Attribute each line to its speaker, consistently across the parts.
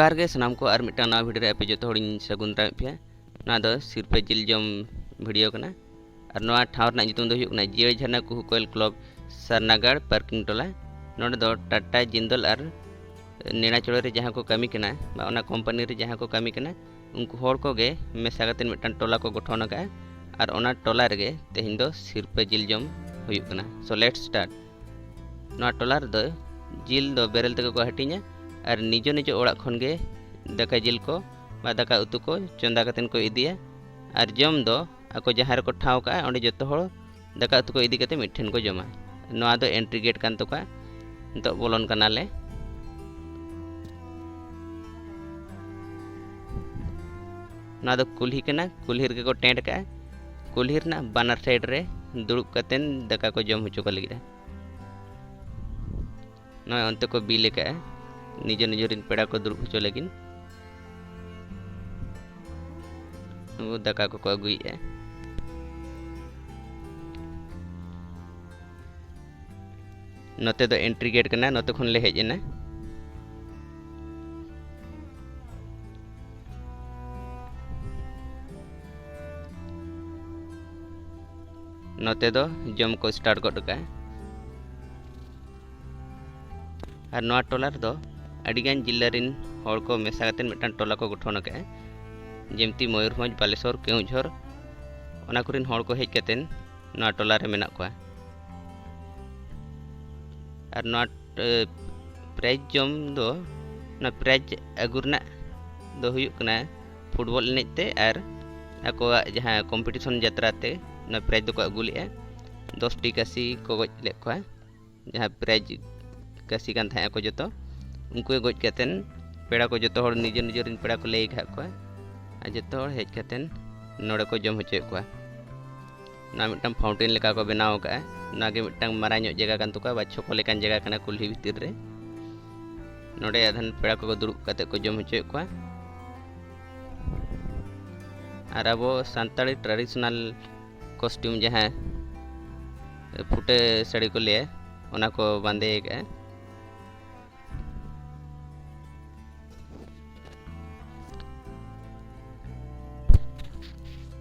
Speaker 1: जोहार गे सानाम को और मिट्टा नवा वीडियो रे पे जो हड़िन सगुन दाराम पे ना दो सिरपे जिल जम वीडियो कना और नवा ठाव रना नितुम दो हुयुकना जियो झरना कुहू कोयल क्लब सरनागढ़ पार्किंग टोला नोडे दो टाटा जिंदल और नेना चोड़े रे जहां को कमी कना बा ओना कंपनी रे जहां को कमी कना उनको होड़ को गे मेसा कते मिट्टान टोला को गठन का और ओना टोला रे तेहिन दो सिरपे जिल जम हुयुकना। So let's start. नवा टोला रे दो जिल दो बेरल तक को हटिना और निजो निजो ओड़ा खन गे दाका जिल को बा दाका उतु को चंदा कतेन को इदिया और जम दो आको जहाँ को ठाव का ओंडे जतो हड़ दाका उतु को इदी कते मिठेन को जमा। नवा दो एंट्री गेट कान तोका तो बोलन कनाले ना दो कुल्ही कना कुल्ही रे को टेंट का कुल्ही ना बानर साइड रे दुड़ुब कतेन दाका को जम होचो को लगी ना अंत को बिले का निजो निजो रिन पेड़ा को दुड़ुब होचो लगिन वो दाका को अगुई है। नोते दो एंट्री गेट कना नोते खन ले हेजना नोते दो जम को स्टार्ट गड का और नवा टोला रे दो अडिगान जिला रिन हड़ को मेसा कतेन मिट्टान टोला को गठन का जेमती मयूरभंज बालेश्वर केउझर ओना कुरिन हड़ को हेज कतेन नवा टोला रे मेना कोआ और नवा प्राइज जम दो ना प्राइज अगुरना दो हुयुक कना फुटबॉल एनेजते और आको जहां कंपटीशन यात्रा ते ना प्राइज दो को अगु लेआ 10 टी कासी को गज ले कोआ जहां प्राइज कासी कान था को जतो उनको गज कतेन पेड़ा को जतो हड़ निजो निजो रिन पेड़ा को ले खा को आ जतो हड़ हेज कतेन नोडे को जम होचे को ना मिटम फाउंटेन लेका को बनाव का ना गे मिटम मारा ᱧᱚᱜ जगह कान तोका बा छको लेकान जगह कना कुल्ही भीतर रे नोडे आधन पेड़ा को दुड़ुब कते को जम होचे को और अब सान्ताड़ी ट्रेडिशनल कॉस्ट्यूम जहां फुटे साड़ी को ले ओना को बांधे का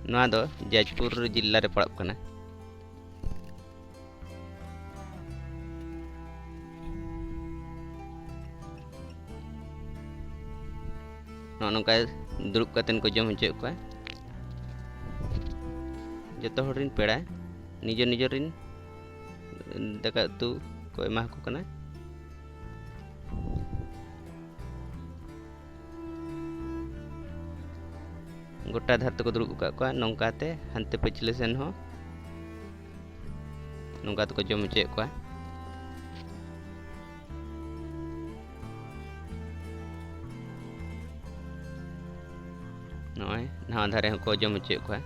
Speaker 1: नवा दो जाजपुर जिला रे पड़ब कना नोका दुड़ुब कतेन को जम होचे को जतो हड़ रिन पेड़ा निजो निजो रिन दाका उतु को एमा को कना गोटा धरते को दुड़ुब का नौकाते हंते पिछले सेन हो नौका तो को जम होचे को नय नहा धारे को जम होचे को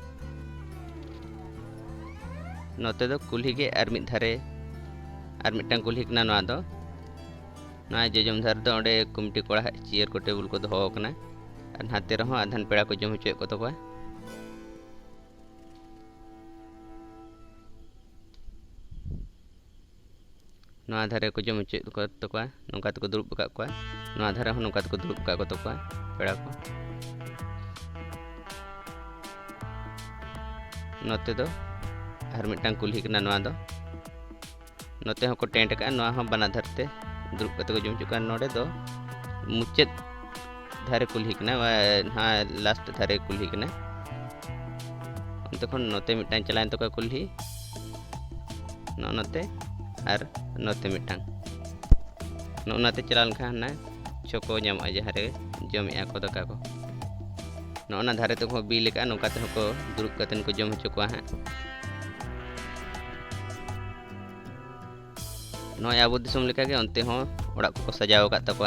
Speaker 1: नोते दो कुल्ही के और मिद धारे और मिट्टान कुल्ही कना नवा दो ना जजम धार दो ओंडे कुमटी कोड़ा चेयर को टेबल को दोहो कना और नाते रहो आधन पेड़ा को जम होचे को तो नवा धारे को जम होचे को तो नौका तो दुड़ुब का को नवा धारे हो नौका तो दुड़ुब का को तो पेड़ा को नोते दो और मिट्टान कुल्ही कना नवा दो नोते को टेंट का नवा हो बना धरते दुड़ुब कते को जम चुका नोडे दो मुचेद धारे कुल्ही कना हाँ लास्ट धारे कुल्ही कना तखन नोते मिट्टान चलान तो का कुल्ही नोते और नोते मिट्टान नोनाते चलान खा ना चोको जाम जहाँ रे जमे को दका को नोना धारे तक हो बी लेका नौका ते को दुड़ुब कतेन को जम होचो को हां नय आबो दिसम लेका गे अंते हो ओड़ा को सजाव का तको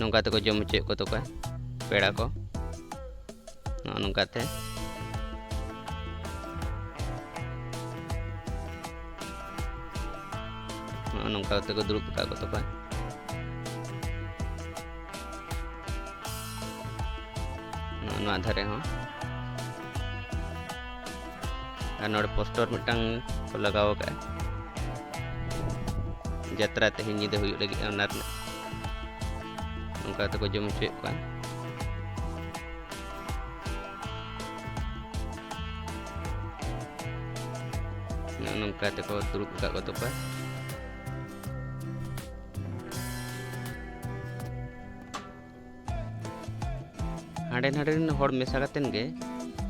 Speaker 1: नौका ते को जम होचे को तो पेड़ा को नौका ते नौका ते को दुड़ुब का को तो नवा धारे हो और नोडे पोस्टर मिटांग को लगाव का जत्रा तेहन नींदे हुई लगी नौका तक जम हचुए को नौका तक दुरुब का तोपा हाडे नाडे हर मेसा कातेन गे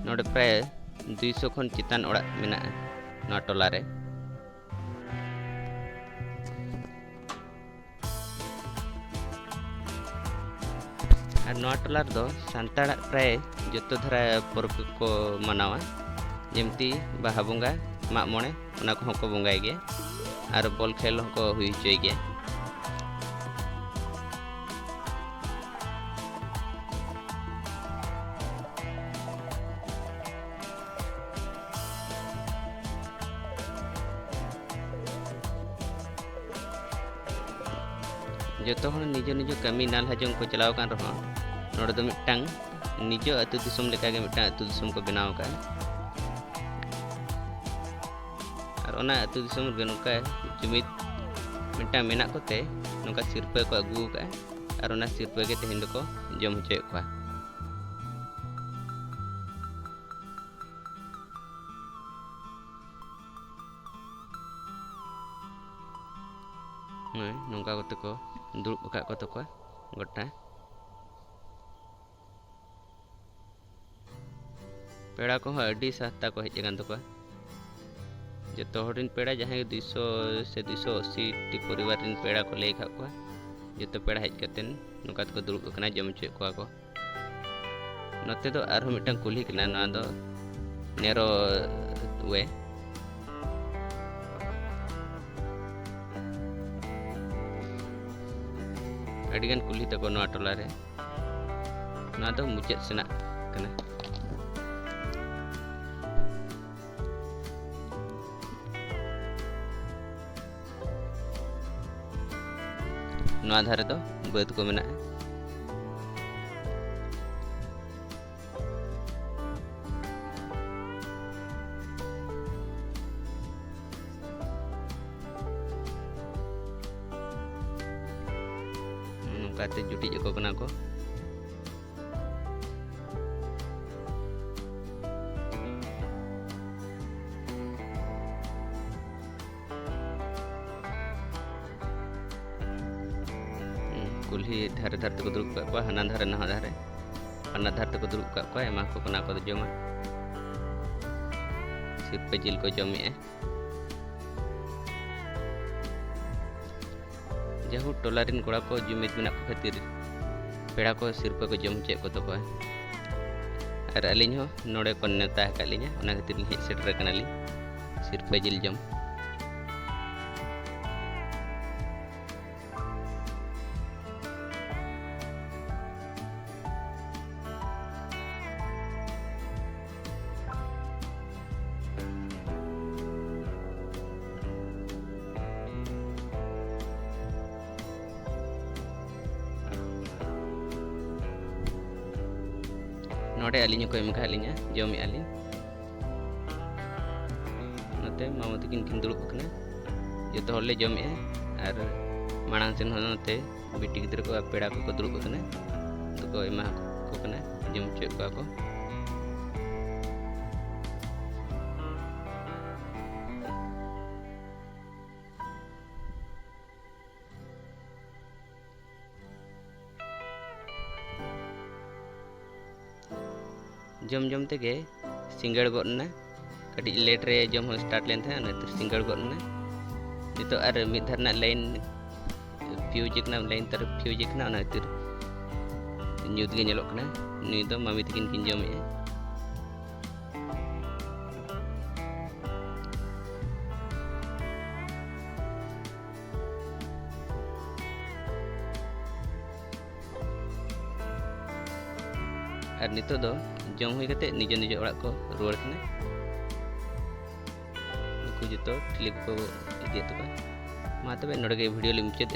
Speaker 1: नोडे प्राय 200 खन चितान ओड़ा मेना ना टोला रे और नोआ टोला दो सांताड़ प्राय जतो धरा पर्व को मनावा जेमती बाहा बंगा माग मोणे ओना को हको बंगाय गे और बॉल खेल हको हुई होचय गे जो निज निज कमी नाल हजों को चलाव कान रहो नोडे दो मिटांग निज अतु दिसम लेका गे मिटांग अतु दिसम को बनाव का और ओना अतु दिसम गे नोका जुमित मिटांग मेना कोते नोका सिरपे को अगु का और ओना सिरपे गे तेहिन को जम होचे को नौका कोते को दुरुब को तो गोटा पेड़ा को अड़ी सस्ता को हजन तक जो हरिन पेड़ा जहाँ 200 से 280 टी परिवार पेड़ा को ले खा जो पेड़ा हजते नौका तक दुरुब जम चे को नोते दो आरो मिटन कुली कना ना दो नेरो वे अडिगन कुली तक नोआ टोला रे ना दो मुचाद सेना कना नोआ धारे दो बद को मेना काते जुटी जको कना को कुल्ही धारे धारे तक दुरुब का हना धारे नहा धारे हना धारे तक दुरुब का एमा को कना को जमा सिरपे जिल को जमे जहू टोलारिन कोड़ा को जुमित मेना को खातिर पेड़ा को सिरपे को जम चे को तो और अलिन हो नोड़े को नेता का लिया ओना खातिर हेज सेटर कना ली सिरपे जिल जम नोड़े अलिन को एमका लिया जमे अलिन नोते मामा तकिन किन दुरुब कना जो हरले जमे और मांग सेन नोते बिटी गिद्र को पेड़ा को दुरुब कना तो को एमा को कना जम चे को जम जम ते सिंगड़ गना कटी लेट रे जम हो स्टार्ट लेन था सिंगड़ गना नितो और मिद धरना लाइन फ्यूज कना लाइन तरफ फ्यूज कना ना खातिर न्यूत गे नेलोक कना नुई दो मामी तकिन किन जमे और नितो दो जम हुई कते निज निज ओड़ा को रुआड़ कना उनको जो ठिली को इदी तो मा तबे नोडे वीडियो ले मुचाद।